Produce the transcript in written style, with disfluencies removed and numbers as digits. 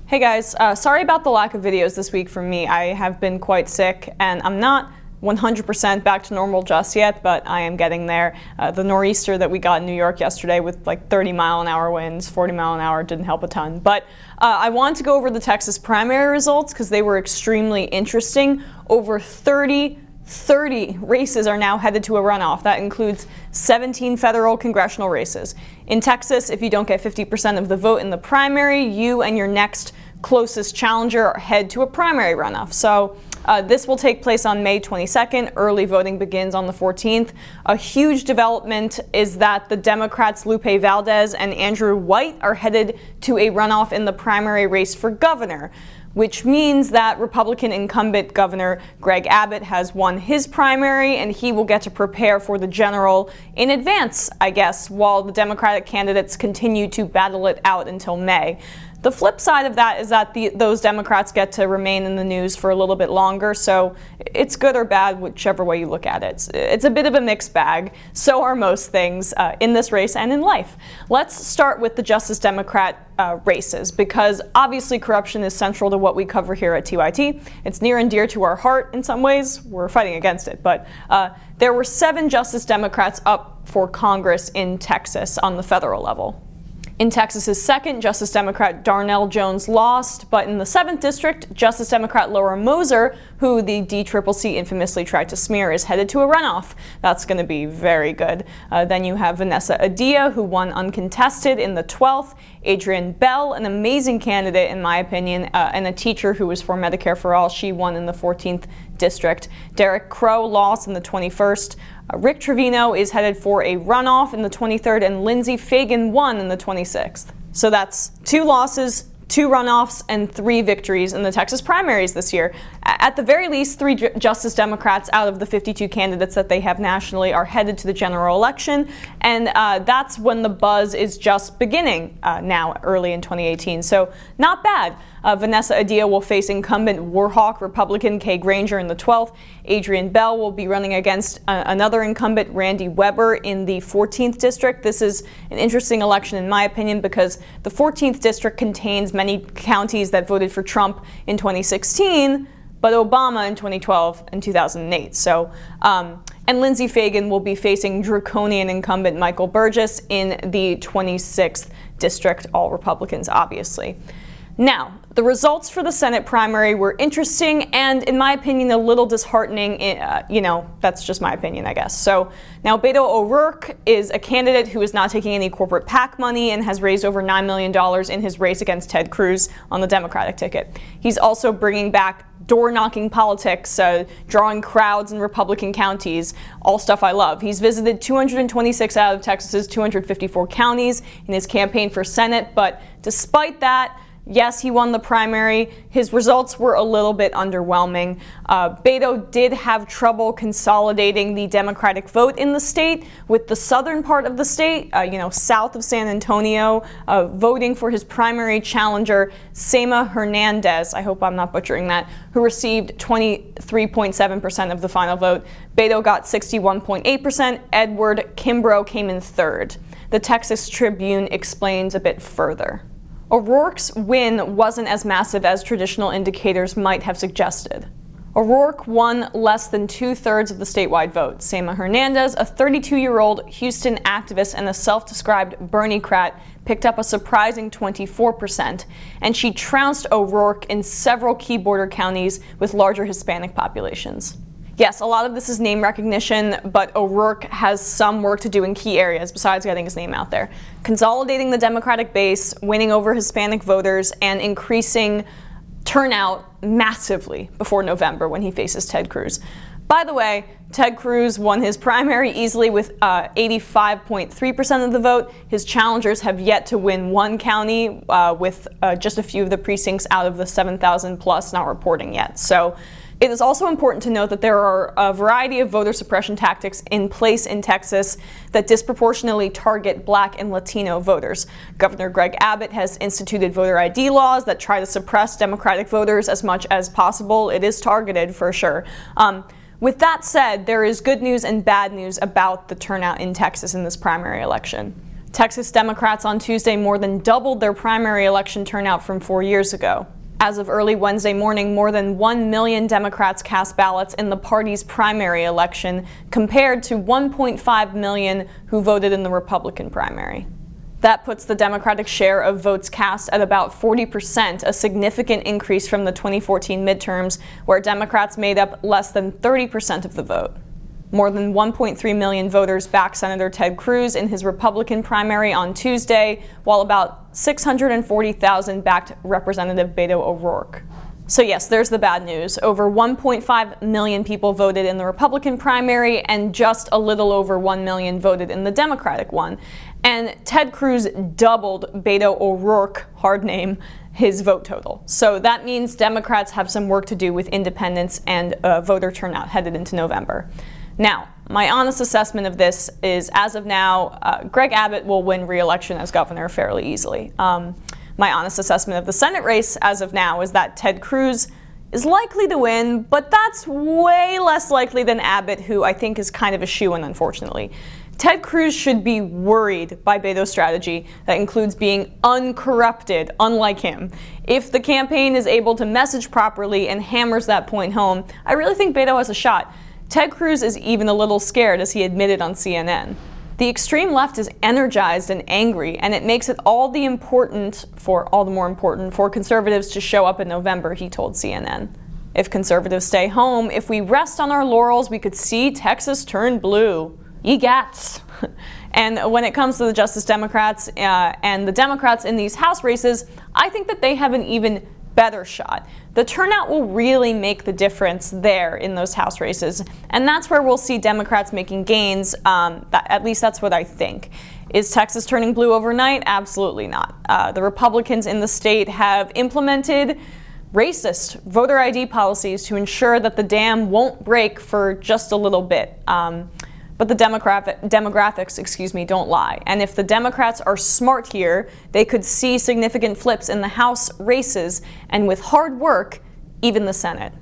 Hey guys, sorry about the lack of videos this week from me. I have been quite sick and I'm not 100% back to normal just yet, but I am getting there. The nor'easter that we got in New York yesterday with like 30-mile-an-hour winds, 40-mile-an-hour didn't help a ton. But I wanted to go over the Texas primary results because they were extremely interesting. Over 30 races are now headed to a runoff. That includes 17 federal congressional races. In Texas, if you don't get 50% of the vote in the primary, you and your next closest challenger head to a primary runoff. So this will take place on May 22nd. Early voting begins on the 14th. A huge development is that the Democrats Lupe Valdez and Andrew White are headed to a runoff in the primary race for governor, which means that Republican incumbent Governor Greg Abbott has won his primary and he will get to prepare for the general in advance, I guess, while the Democratic candidates continue to battle it out until May. The flip side of that is that those Democrats get to remain in the news for a little bit longer, so it's good or bad, whichever way you look at it. It's a bit of a mixed bag. So are most things in this race and in life. Let's start with the Justice Democrat races, because obviously corruption is central to what we cover here at TYT. It's near and dear to our heart in some ways. We're fighting against it, but there were 7 Justice Democrats up for Congress in Texas on the federal level. In Texas's 2nd, Justice Democrat Darnell Jones lost, but in the 7th district, Justice Democrat Laura Moser, who the DCCC infamously tried to smear, is headed to a runoff. That's going to be very good. Then you have Vanessa Adia, who won uncontested in the 12th, Adrienne Bell, an amazing candidate in my opinion, and a teacher who was for Medicare for All. She won in the 14th district. Derek Crow lost in the 21st. Rick Trevino is headed for a runoff in the 23rd, and Lindsey Fagan won in the 26th. So that's 2 losses, 2 runoffs, and 3 victories in the Texas primaries this year. At the very least, 3 Justice Democrats out of the 52 candidates that they have nationally are headed to the general election, and that's when the buzz is just beginning now, early in 2018. So not bad. Vanessa Adia will face incumbent Warhawk Republican Kay Granger in the 12th. Adrienne Bell will be running against another incumbent, Randy Weber, in the 14th district. This is an interesting election in my opinion because the 14th district contains many counties that voted for Trump in 2016, but Obama in 2012 and 2008. So, and Lindsey Fagan will be facing draconian incumbent Michael Burgess in the 26th district, all Republicans, obviously. Now, the results for the Senate primary were interesting and, in my opinion, a little disheartening. That's just my opinion, I guess. So now Beto O'Rourke is a candidate who is not taking any corporate PAC money and has raised over $9 million in his race against Ted Cruz on the Democratic ticket. He's also bringing back door-knocking politics, drawing crowds in Republican counties, all stuff I love. He's visited 226 out of Texas's 254 counties in his campaign for Senate, but despite that, yes, he won the primary. His results were a little bit underwhelming. Beto did have trouble consolidating the Democratic vote in the state, with the southern part of the state, south of San Antonio, voting for his primary challenger, Sema Hernandez, I hope I'm not butchering that, who received 23.7% of the final vote. Beto got 61.8%. Edward Kimbrough came in 3rd. The Texas Tribune explains a bit further. O'Rourke's win wasn't as massive as traditional indicators might have suggested. O'Rourke won less than 2/3 of the statewide vote. Sema Hernandez, a 32-year-old Houston activist and a self-described Bernie-crat, picked up a surprising 24%, and she trounced O'Rourke in several key border counties with larger Hispanic populations. Yes, a lot of this is name recognition, but O'Rourke has some work to do in key areas besides getting his name out there. Consolidating the Democratic base, winning over Hispanic voters, and increasing turnout massively before November when he faces Ted Cruz. By the way, Ted Cruz won his primary easily with 85.3% of the vote. His challengers have yet to win one county with just a few of the precincts out of the 7,000 plus not reporting yet. So it is also important to note that there are a variety of voter suppression tactics in place in Texas that disproportionately target Black and Latino voters. Governor Greg Abbott has instituted voter ID laws that try to suppress Democratic voters as much as possible. It is targeted for sure. With that said, there is good news and bad news about the turnout in Texas in this primary election. Texas Democrats on Tuesday more than doubled their primary election turnout from 4 years ago. As of early Wednesday morning, more than 1 million Democrats cast ballots in the party's primary election, compared to 1.5 million who voted in the Republican primary. That puts the Democratic share of votes cast at about 40%, a significant increase from the 2014 midterms, where Democrats made up less than 30% of the vote. More than 1.3 million voters backed Senator Ted Cruz in his Republican primary on Tuesday, while about 640,000 backed Representative Beto O'Rourke. So yes, there's the bad news. Over 1.5 million people voted in the Republican primary, and just a little over 1 million voted in the Democratic one. And Ted Cruz doubled Beto O'Rourke, hard name, his vote total. So that means Democrats have some work to do with independents and voter turnout headed into November. Now, my honest assessment of this is, as of now, Greg Abbott will win re-election as governor fairly easily. My honest assessment of the Senate race as of now is that Ted Cruz is likely to win, but that's way less likely than Abbott, who I think is kind of a shoo-in, unfortunately. Ted Cruz should be worried by Beto's strategy that includes being uncorrupted, unlike him. If the campaign is able to message properly and hammers that point home, I really think Beto has a shot. Ted Cruz is even a little scared, as he admitted on CNN. The extreme left is energized and angry, and it makes it all the more important for conservatives to show up in November, he told CNN. If conservatives stay home, if we rest on our laurels, we could see Texas turn blue. Egats. And when it comes to the Justice Democrats and the Democrats in these House races, I think that they have an even better shot. The turnout will really make the difference there in those House races, and that's where we'll see Democrats making gains. At least that's what I think. Is Texas turning blue overnight? Absolutely not. The Republicans in the state have implemented racist voter ID policies to ensure that the dam won't break for just a little bit. But the demographics, don't lie. And if the Democrats are smart here, they could see significant flips in the House races, and with hard work, even the Senate.